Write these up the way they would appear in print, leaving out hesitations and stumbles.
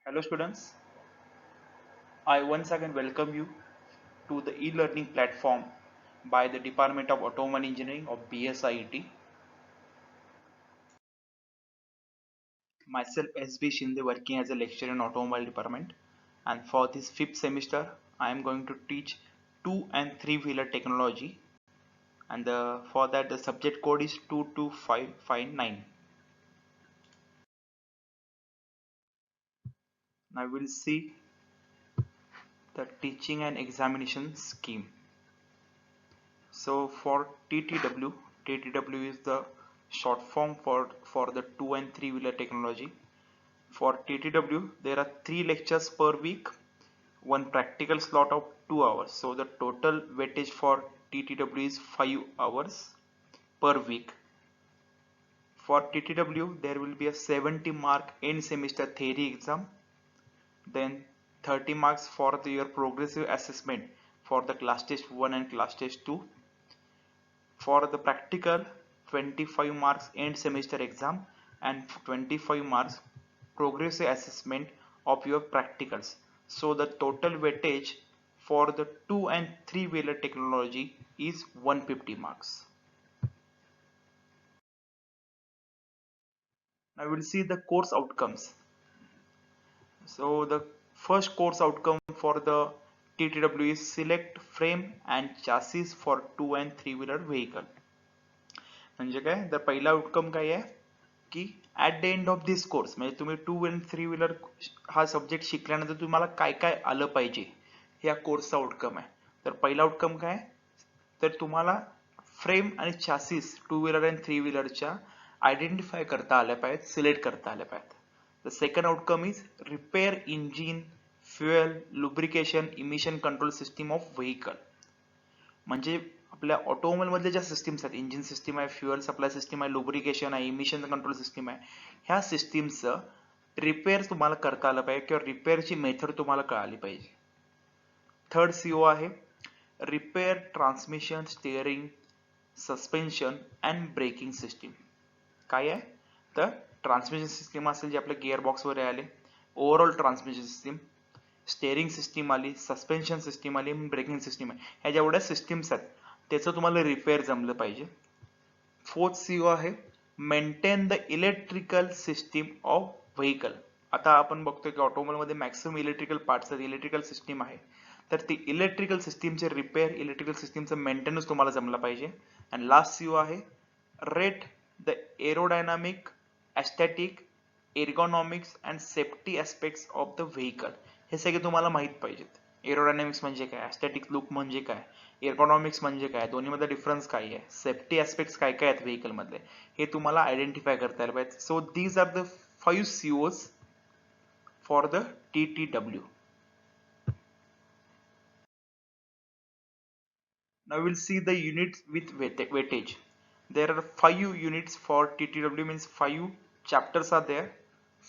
Hello students, I once again welcome you to the e-learning platform by the Department of Automobile Engineering of BSIET. Myself SB Shinde working as a lecturer in Automobile Department, and for this fifth semester I am going to teach 2 and 3 wheeler technology, and for that the subject code is 22559. Now we will see the teaching and examination scheme. So for TTW is the short form for the 2 and 3 wheeler technology. For TTW, there are 3 lectures per week, one practical slot of 2 hours. So the total weightage for TTW is 5 hours per week. For TTW, there will be a 70 mark end semester theory exam, then 30 marks for your progressive assessment for the class test 1 and class test 2. For the practical, 25 marks end semester exam and 25 marks progressive assessment of your practicals. So the total weightage for the 2 and 3 wheeler technology is 150 marks. Now we will see the course outcomes. So the first course outcome for the TTW is select frame and chassis for 2 and 3 wheeler vehicle. म्हणजे काय तर पहिला outcome काय आहे की at the end of this course म्हणजे तुम्ही 2 and 3 wheeler हा सब्जेक्ट शिकल्यानंतर तुम्हाला काय काय आलं पाहिजे या कोर्सचा आउटकम आहे. तर पहिला आउटकम काय तर तुम्हाला फ्रेम आणि चॅसिस 2 व्हीलर आणि 3 व्हीलरच्या आयडेंटिफाय करता आल्या पाहिजेत, सिलेक्ट करता आल्या पाहिजेत. The second outcome is repair engine fuel lubrication emission control system of vehicle. म्हणजे आपल्या ऑटोमोबाईल मधल्या ज्या सिस्टीम्स आहेत, इंजिन सिस्टीम आहे, फ्युएल सप्लाय सिस्टीम आहे, लुब्रिकेशन आहे, इमिशन कंट्रोल सिस्टीम आहे, ह्या सिस्टीमचं रिपेअर तुम्हाला करता आलं पाहिजे किंवा रिपेअरची मेथड तुम्हाला कळाली पाहिजे. थर्ड सीओ आहे repair transmission steering suspension and braking system. काय आहे तर ट्रान्समिशन सिस्टीम असेल जे आपल्या गिअर बॉक्स वगैरे आले, overall transmission system, steering system आली, सस्पेन्शन सिस्टीम आली, ब्रेकिंग सिस्टीम आहे, ह्या जेवढ्या सिस्टीम्स आहेत त्याचं तुम्हाला रिपेअर जमलं पाहिजे. फोर्थ सीओ आहे maintain the electrical system of vehicle. आता आपण बघतोय की ऑटोमोबाईल मध्ये मॅक्सिमम इलेक्ट्रिकल पार्ट्स आहेत, इलेक्ट्रिकल सिस्टीम आहे, तर ती इलेक्ट्रिकल सिस्टीमचे रिपेअर, इलेक्ट्रिकल सिस्टीमचं मेंटेनन्स तुम्हाला जमलं पाहिजे. अँड लास्ट सीओ आहे rate the aerodynamic aesthetic ergonomics and safety aspects of the vehicle. हे सगळे तुम्हाला माहित पाहिजेत. एरोडायनामिक्स म्हणजे काय, एस्थेटिक लुक म्हणजे काय, एर्गोनॉमिक्स म्हणजे काय, दोन्हीमध्ये डिफरन्स काय आहे, सेफ्टी ऍस्पेक्ट्स काय काय आहेत व्हेकल मधले, हे तुम्हाला आयडेंटिफाय करता यायला पाहिजे. So these are the 5 COs for the TTW. Now we will see the units with weightage. There are 5 units for TTW, means 5 chapters are there.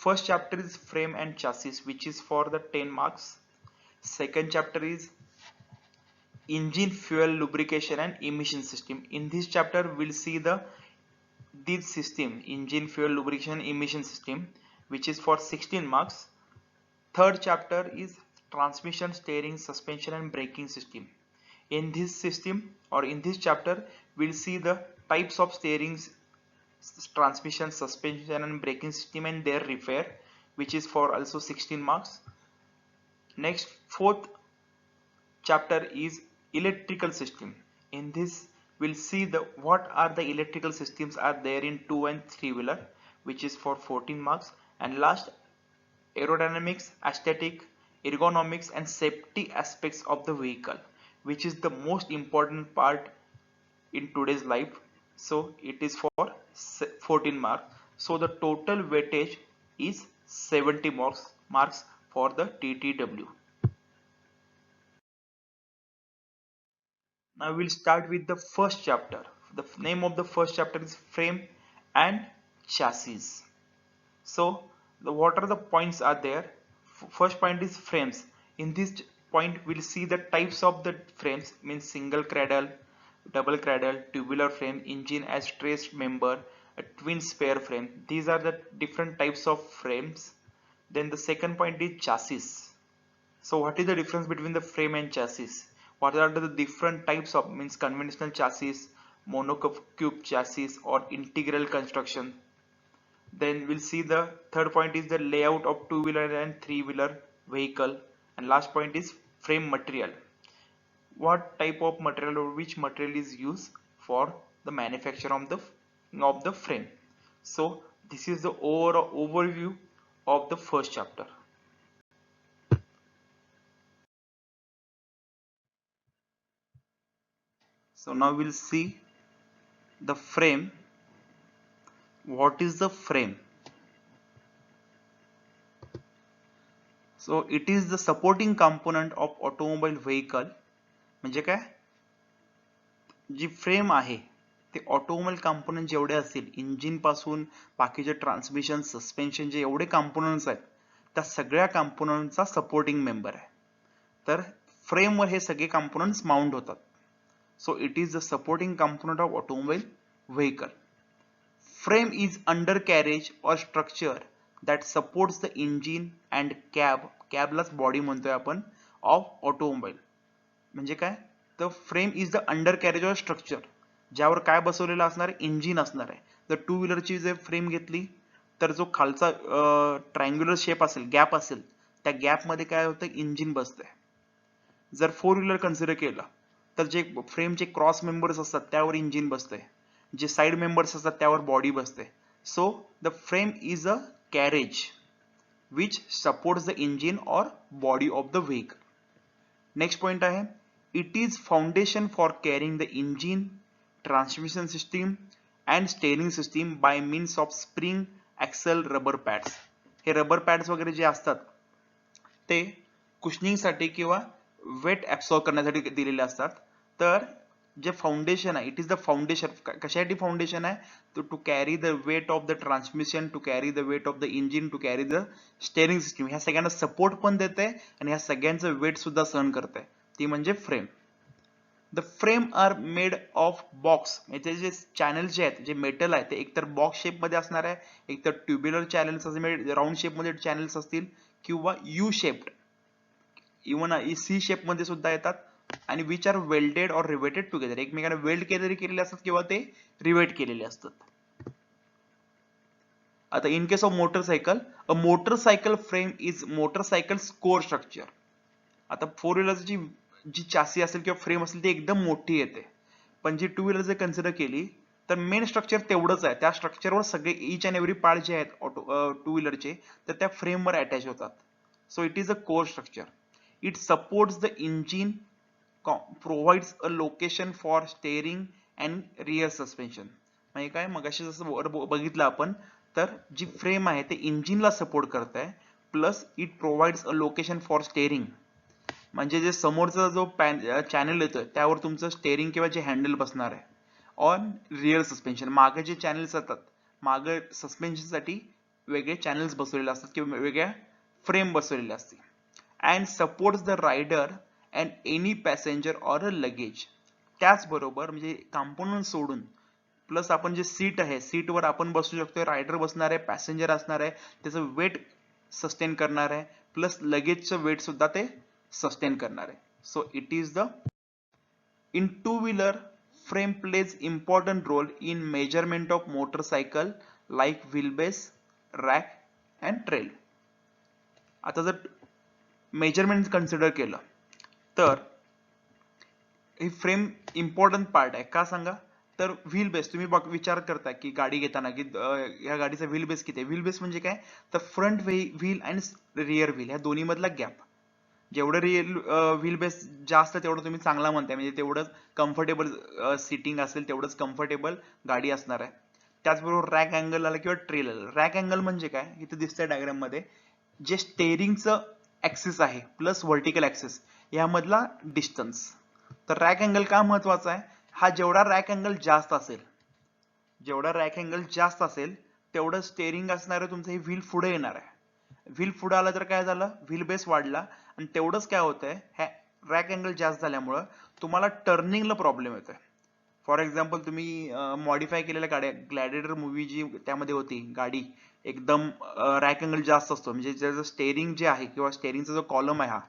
First chapter is frame and chassis, which is for the 10 marks. Second chapter is engine fuel lubrication and emission system. In this chapter we'll see this system, engine fuel lubrication emission system, which is for 16 marks. Third chapter is transmission steering suspension and braking system. In this system or in this chapter we'll see the types of steerings, transmission, suspension and braking system and their repair, which is for also 16 marks. Next, fourth chapter is electrical system. In this we'll see the what are the electrical systems are there in 2 and 3 wheeler, which is for 14 marks. And last, aerodynamics, aesthetic, ergonomics and safety aspects of the vehicle, which is the most important part in today's life. So it is for 14 marks. So the total weightage is 70 marks for the TTW. Now we'll start with the first chapter. The name of the first chapter is frame and chassis. So what are the points are there? First point is frames. In this point we'll see the types of the frames, means single cradle, double cradle, tubular frame, engine as trace member, a twin spare frame. These are the different types of frames. Then the second point is chassis. So what is the difference between the frame and chassis? What are the different types of, means conventional chassis, monocoque chassis, or integral construction? Then we'll see the third point is the layout of two-wheeler and three-wheeler vehicle, and last point is frame material. What type of material or which material is used for the manufacture of the frame? So this is the overall overview of the first chapter. So now we'll see the frame. What is the frame? So it is the supporting component of automobile vehicle. म्हणजे काय, जी frame आहे ते automobile component जेवढे असतील, engine पासून बाकीचे transmission, suspension, जे एवढे कंपोनंट्स आहेत त्या सगळ्या कंपोनंटचा सपोर्टिंग मेंबर आहे. तर फ्रेमवर हे सगळे कंपोनंट्स माउंट होतात. So it is the supporting component of automobile vehicle. Frame is undercarriage or structure that supports the engine and cabलाच बॉडी म्हणतोय आपण, of automobile. म्हणजे काय, तर frame is the undercarriage or structure, ज्यावर काय बसवलेलं असणार आहे, इंजिन असणार आहे. जर टू व्हीलरची जर फ्रेम घेतली तर जो खालचा ट्रायंग्युलर शेप असेल, गॅप असेल, त्या गॅप मध्ये काय होतं, इंजिन बसतंय. जर फोर व्हीलर कन्सिडर केलं तर जे फ्रेमचे क्रॉस मेंबर्स असतात त्यावर इंजिन बसतंय, जे साइड मेंबर्स असतात त्यावर बॉडी बसते. So the frame is a carriage which supports the engine और body of the vehicle. Next point आहे, it is foundation for carrying the engine, transmission system and steering system by means of spring, axle, rubber pads. हे rubber pads वगैरे जे असतात ते कुशनिंगसाठी किंवा weight absorb करण्यासाठी दिलेले असतात. तर जे फाउंडेशन आहे, इट इज द फाउंडेशन. कशासाठी फाउंडेशन आहे, to carry the weight of the transmission, to carry the weight of the engine, to carry the steering system. ह्या सगळ्यांना सपोर्ट पण देते आणि ह्या सगळ्यांचं वेट सुद्धा सहन करते, ती म्हणजे frame. The frame are made of box. याचे जे चॅनल जे आहेत, जे मेटल आहे, ते एकतर बॉक्स शेप मध्ये असणार आहे, एकतर ट्युब्युलर चॅनल्स असतील, राऊंड शेप मध्ये चॅनल्स असतील, किंवा U shaped, even C shape मध्ये सुद्धा येतात, आणि which are welded or riveted together. एकमेकांना वेल्ड केलेले असतात किंवा ते रिवेट केलेले असतात. आता in case of motorcycle, a motorcycle frame is motorcycle core structure. आता फोर व्हीलरची जी चासी असेल किंवा फ्रेम असेल ती एकदम मोठी येते, पण जी टू व्हीलर जर कन्सिडर केली तर मेन स्ट्रक्चर तेवढंच आहे. त्या स्ट्रक्चरवर सगळे इच अँड एव्हरी पार्ट जे आहेत टू व्हीलरचे, तर त्या फ्रेमवर अटॅच होतात. So it is a core structure. It supports the engine, provides a location for steering and rear suspension. म्हणजे काय, मगाशी जसं वर बघितलं आपण, तर जी फ्रेम आहे ते इंजिनला सपोर्ट करत आहे, plus it provides a location for steering. म्हणजे जे समोरचा जो चॅनल येतोय त्यावर तुमचं स्टेअरिंग किंवा जे हँडल बसणार आहे. ऑन रिअर सस्पेन्शन, मागे जे चॅनल्स असतात, मागे सस्पेन्शनसाठी वेगळे चॅनल्स बसवलेले असतात किंवा वेगळ्या फ्रेम बसवलेले असते. And supports the rider and any passenger or a luggage. त्याचबरोबर म्हणजे कंपोनंट सोडून प्लस आपण जे सीट आहे, सीटवर आपण बसू शकतोय, रायडर बसणार आहे, पॅसेंजर असणार आहे, त्याचं वेट सस्टेन करणार आहे, प्लस लगेजचं वेट सुद्धा ते सस्टेन करणार आहे. So it is the, in two wheeler frame plays important role in measurement of motorcycle like wheel base, rake and trail. आता जर मेजरमेंट कन्सिडर केलं तर ही फ्रेम इम्पॉर्टंट पार्ट आहे. का सांगा, तर व्हील बेस, तुम्ही विचार करता की गाडी घेताना की या गाडीचा व्हील बेस किती आहे. व्हील बेस म्हणजे काय, तर फ्रंट व्हील आणि रिअर व्हील ह्या दोन्ही मधला गॅप. जेवढं व्हील बेस जास्त तेवढं तुम्ही चांगला म्हणताय, म्हणजे तेवढंच कम्फर्टेबल सिटिंग असेल, तेवढंच कम्फर्टेबल गाडी असणार आहे. त्याचबरोबर रॅक अँगल आला किंवा ट्रेल आला. रॅक अँगल म्हणजे काय, इथे दिसतंय डायग्राम मध्ये, जे स्टेअरिंगचं ऍक्सिस आहे प्लस व्हर्टिकल ऍक्सिस यामधला डिस्टन्स. तर रॅक अँगल का महत्वाचा आहे, हा जेवढा रॅक अँगल जास्त असेल, जेवढा रॅक अँगल जास्त असेल तेवढं स्टेअरिंग असणार आहे तुमचं, हे व्हील पुढे येणार आहे. व्हील पुढे आलं तर काय झालं, व्हील बेस वाढला, आणि तेवढंच काय होतंय, रॅक अँगल जास्त झाल्यामुळं तुम्हाला टर्निंगला प्रॉब्लेम येतोय. फॉर एक्झाम्पल तुम्ही मॉडीफाय केलेल्या गाड्या, ग्लॅडिएटर मूवी जी त्यामध्ये होती गाडी एकदम रॅक अँगल जास्त असतो, म्हणजे त्याचं स्टेअरिंग जे आहे किंवा स्टेअरिंगचा जो कॉलम आहे हा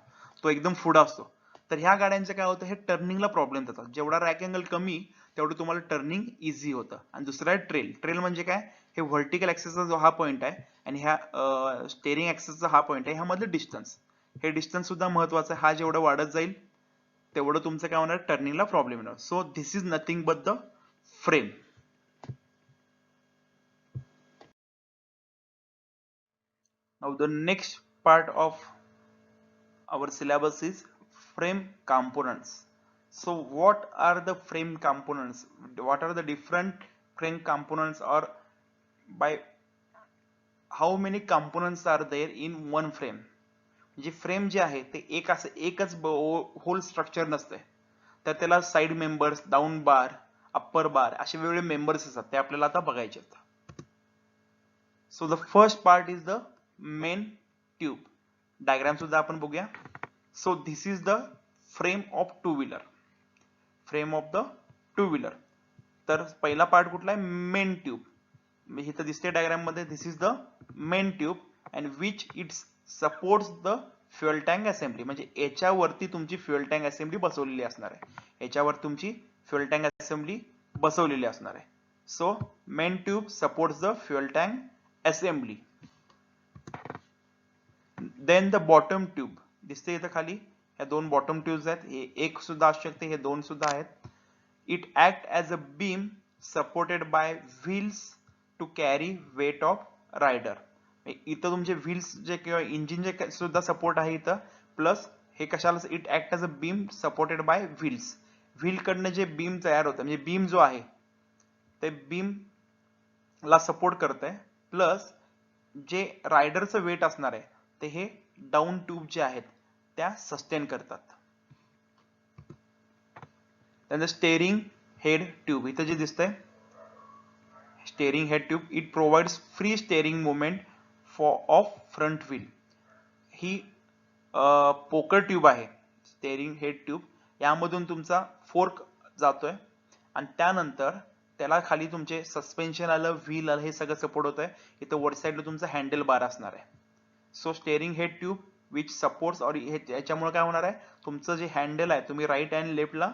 तो एकदम पुढं असतो. तर ह्या गाड्यांचं काय होतं, हे टर्निंगला प्रॉब्लेम देतात. जेवढा रॅक अँगल कमी तेवढं तुम्हाला टर्निंग इझी होतं. आणि दुसरा आहे ट्रेल. ट्रेल म्हणजे काय, हे व्हर्टिकल ऍक्सेसचा जो हा पॉईंट आहे आणि ह्या स्टेअरिंग ऍक्सेसचा हा पॉईंट आहे, ह्यामधलं डिस्टन्स, हे डिस्टन्स सुद्धा महत्वाचं आहे. हा जेवढं वाढत जाईल तेवढं तुमचं काय होणार, टर्निंगला प्रॉब्लेम येणार. So this is nothing but the frame. Now the next part of our syllabus is frame components. So what are the frame components, what are the different frame components, or by how many components are there in one frame. म्हणजे frame जे आहे ते एकच hole structure नसते, तर त्याला side members, down बार, upper बार असे वेगवेगळे मेंबर्स असतात, ते आपल्याला आता बघायचे आहेत. So the first part is the main tube. Diagram सुद्धा आपण बघूया. So this is the frame of to wheeler, frame of the two wheeler. तर पहिला पार्ट कुठला आहे, मेन ट्यूब. इथं दिसते डायग्राम मध्ये, this is the main tube and which it supports the fuel tank assembly. म्हणजे याच्यावरती तुमची फ्युएल टँक असेंब्ली बसवलेली असणार आहे, याच्यावर तुमची फ्युएल टँक असेंब्ली बसवलेली असणार आहे. So main tube supports the fuel tank assembly. Then the bottom tube दिसते इथं खाली, ह्या दोन बॉटम ट्यूब्स आहेत, हे एक सुद्धा असू शकते, हे दोन सुद्धा आहेत. It act as a beam supported by wheels to carry weight of rider. इथं तुमचे व्हील्स जे किंवा इंजिन जे सुद्धा सपोर्ट आहे इथं, प्लस हे कशाला, it act as a beam supported by wheels. Wheel कडनं जे बीम तयार होतं, म्हणजे बीम जो आहे ते बीम ला सपोर्ट करत आहे, प्लस जे रायडरचं वेट असणार आहे ते हे डाऊन ट्यूब जे आहेत त्या सस्टेन करतात. त्यानंतर स्टेअरिंग हेड ट्यूब, इथं जे दिसतंय steering head tube, it provides free steering movement of front wheel. ही पोकर ट्यूब आहे, स्टेअरिंग हेड ट्यूब. यामधून तुमचा फोर्क जातोय आणि त्यानंतर त्याला खाली तुमचे सस्पेन्शन आलं, व्हील आलं, हे सगळं सपोर्ट होत आहे. इथं वर साईडला तुमचा हँडल बार असणार आहे. So steering head tube which supports, और याच्यामुळे काय होणार आहे, तुमचं जे हँडल आहे तुम्ही राईट अँड लेफ्टला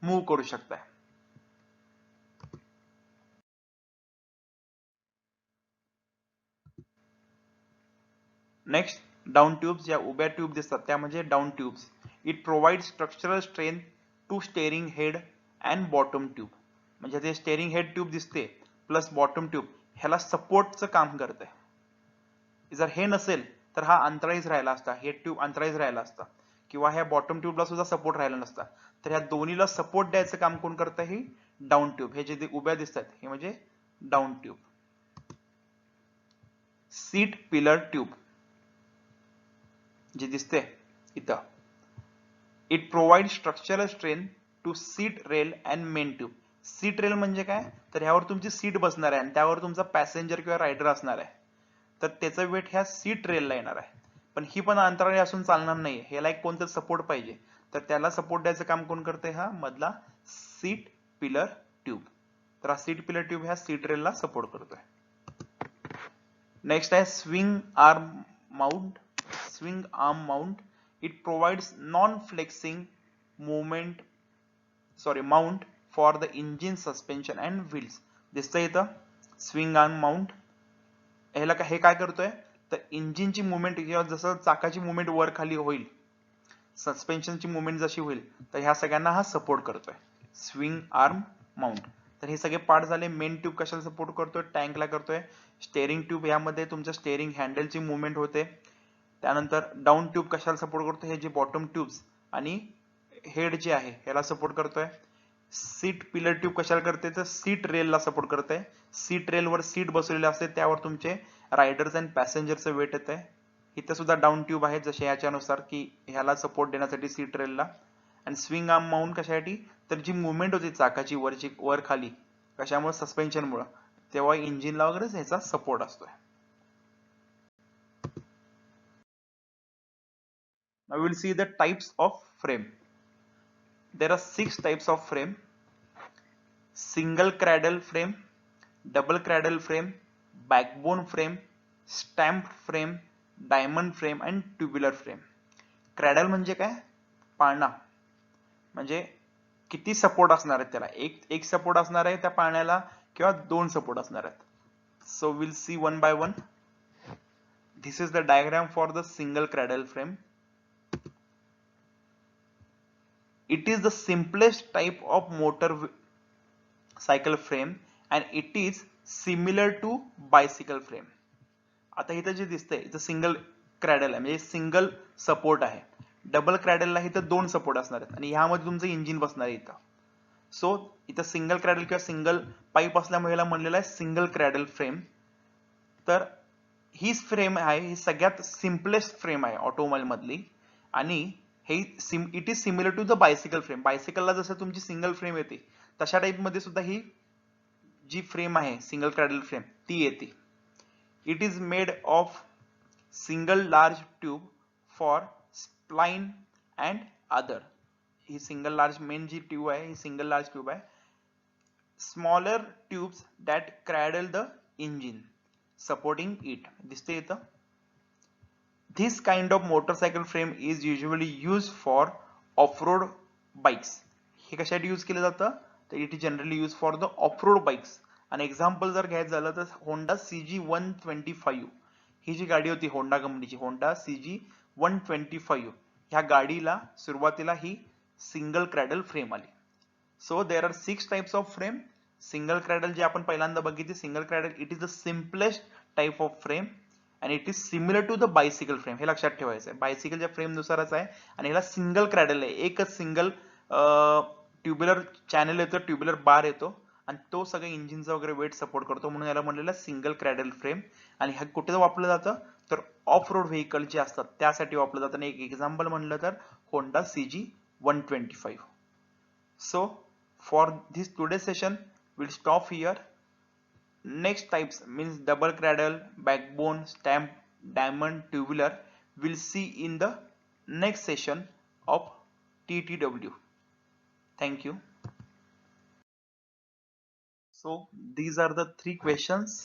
मूव्ह करू शकताय. नेक्स्ट डाऊन ट्यूब्स, ज्या उभ्या ट्यूब दिसतात त्या म्हणजे down tubes. It provide structural strength to steering head and bottom tube. म्हणजे ते स्टेअरिंग हेड ट्यूब दिसते प्लस बॉटम ट्यूब ह्याला सपोर्टचं काम करते. जर हे नसेल तर हा अंतराळीच राहिला असता, हे ट्यूब अंतराळीच राहिला असता, किंवा ह्या बॉटम ट्यूबला सुद्धा सपोर्ट राहिला नसता. तर ह्या दोन्हीला सपोर्ट द्यायचं काम कोण करतं, ही डाऊन ट्यूब. हे जे उभ्या दिसतात हे म्हणजे down tube. Seat pillar tube जे दिसते इथं, it provide structural strength to seat rail and main tube. Seat rail म्हणजे काय, तर ह्यावर तुमची सीट बसणार आहे आणि त्यावर तुमचा पॅसेंजर किंवा रायडर असणार आहे, तर त्याचा वेट ह्या सीट रेलला येणार आहे. पण ही पण अंतराळी असून चालणार नाही, ह्याला एक कोणतं सपोर्ट पाहिजे, तर त्याला सपोर्ट द्यायचं काम कोण करते, हा मधला सीट पिलर ट्यूब. तर हा सीट पिलर ट्यूब ह्या सीट रेलला सपोर्ट करतोय. नेक्स्ट आहे swing arm mount. Swing arm mount, it provides non flexing movement mount for the engine suspension and wheels. दिसतंय इथं स्विंग आर्म माउंट. ह्याला हे काय करतोय, तर इंजिनची मुवमेंट किंवा जसं चाकाची मुवमेंट वर खाली होईल, सस्पेन्शनची मुवमेंट जशी होईल, तर ह्या सगळ्यांना हा सपोर्ट करतोय स्विंग आर्म माउंट. तर हे सगळे पार्ट झाले. मेन ट्यूब कशाला सपोर्ट करतोय, टँकला करतोय. स्टेअरिंग ट्यूब यामध्ये तुमच्या स्टेअरिंग हँडलची मुवमेंट होते. त्यानंतर डाऊन ट्यूब कशाला सपोर्ट करतोय, हे जे बॉटम ट्यूब्स आणि हेड जे आहे ह्याला सपोर्ट करतोय. सीट पिलर ट्यूब कशाला करते, तर सीट रेलला सपोर्ट करते. सीट रेलवर सीट बसवलेले असते, त्यावर तुमचे रायडर्स अँड पॅसेंजरचं वेट येते. इथं सुद्धा डाऊन ट्यूब आहेत जसे याच्यानुसार की ह्याला सपोर्ट देण्यासाठी सीट रेलला. आणि स्विंग आर्म माउंट कशासाठी, तर जी मुवमेंट होती चाकाची वरची वर खाली कशामुळे, सस्पेन्शनमुळे, तेव्हा इंजिनला वगैरे ह्याचा सपोर्ट असतोय. Now we will see the types of frame. There are 6 types of frame. single cradle frame, double cradle frame, backbone frame, stamped frame, diamond frame and tubular frame. Cradle म्हणजे काय? पाळणा. म्हणजे किती सपोर्ट असणार आहेत त्याला? एक सपोर्ट असणार आहे त्या पाळण्याला किंवा दोन सपोर्ट असणार आहेत. So we'll see one by one. This is the diagram for the single cradle frame. It is the simplest type of motorcycle frame and it is similar to bicycle frame. आता इथं जे दिसतंय इथं single cradle आहे म्हणजे single support आहे. Double क्रॅडलला इथं दोन सपोर्ट असणार आहेत आणि ह्यामध्ये तुमचं इंजिन बसणार आहे इथं. सो इथं सिंगल क्रॅडल किंवा सिंगल पाईप असल्यामुळे याला म्हणलेलं आहे सिंगल क्रॅडल फ्रेम. तर हीच फ्रेम आहे, ही सगळ्यात सिम्पलेस्ट फ्रेम आहे ऑटोमोबाईल मधली आणि हे it is similar to the bicycle frame. बायसिकलला जसं तुमची सिंगल फ्रेम येते तशा टाईप मध्ये सुद्धा ही जी फ्रेम आहे सिंगल क्रॅडल फ्रेम ती येते. It is made of single large tube for spline and other. ही सिंगल लार्ज मेन जी ट्यूब आहे ही सिंगल लार्ज ट्यूब आहे. Smaller tubes that cradle the engine supporting it. दिसते इथं. This kind of motorcycle frame is usually used for off-road bikes. हे कशासाठी use केलं जातं? तर it is generally use for the off-road bikes. आणि example जर घ्यायचं झालं तर होंडा CG125 ही जी गाडी होती होंडा कंपनीची होंडा CG125 ह्या गाडीला सुरुवातीला ही सिंगल क्रॅडल फ्रेम आली. So there are 6 types of frame. Single cradle जे आपण पहिल्यांदा बघितली single cradle it is the simplest type of frame and it is similar to the bicycle frame. हे लक्षात ठेवायचं आहे. बायसिकलच्या फ्रेम नुसारच आहे आणि ह्याला सिंगल क्रॅडल आहे. एकच सिंगल ट्युब्युलर चॅनल येतो ट्युब्युलर बार येतो आणि तो सगळं इंजिनचा वगैरे वेट सपोर्ट करतो म्हणून याला म्हणलेलं सिंगल क्रॅडल फ्रेम. आणि ह्या कुठे वापरलं जातं तर ऑफ रोड व्हेकल जे असतात त्यासाठी वापरलं जातं. आणि एक एक्झाम्पल म्हणलं तर Honda CG125. So for this today session will stop here. Next types means double cradle, backbone, stamp, diamond, tubular. We'll see in the next session of TTW. Thank you. So these are the 3 questions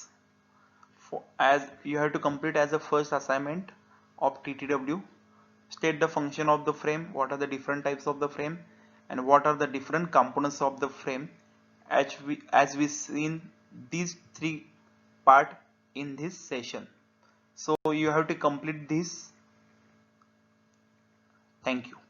as you have to complete as a first assignment of TTW. State the function of the frame, what are the different types of the frame and what are the different components of the frame as we seen these 3 part in this session. So you have to complete this. Thank you.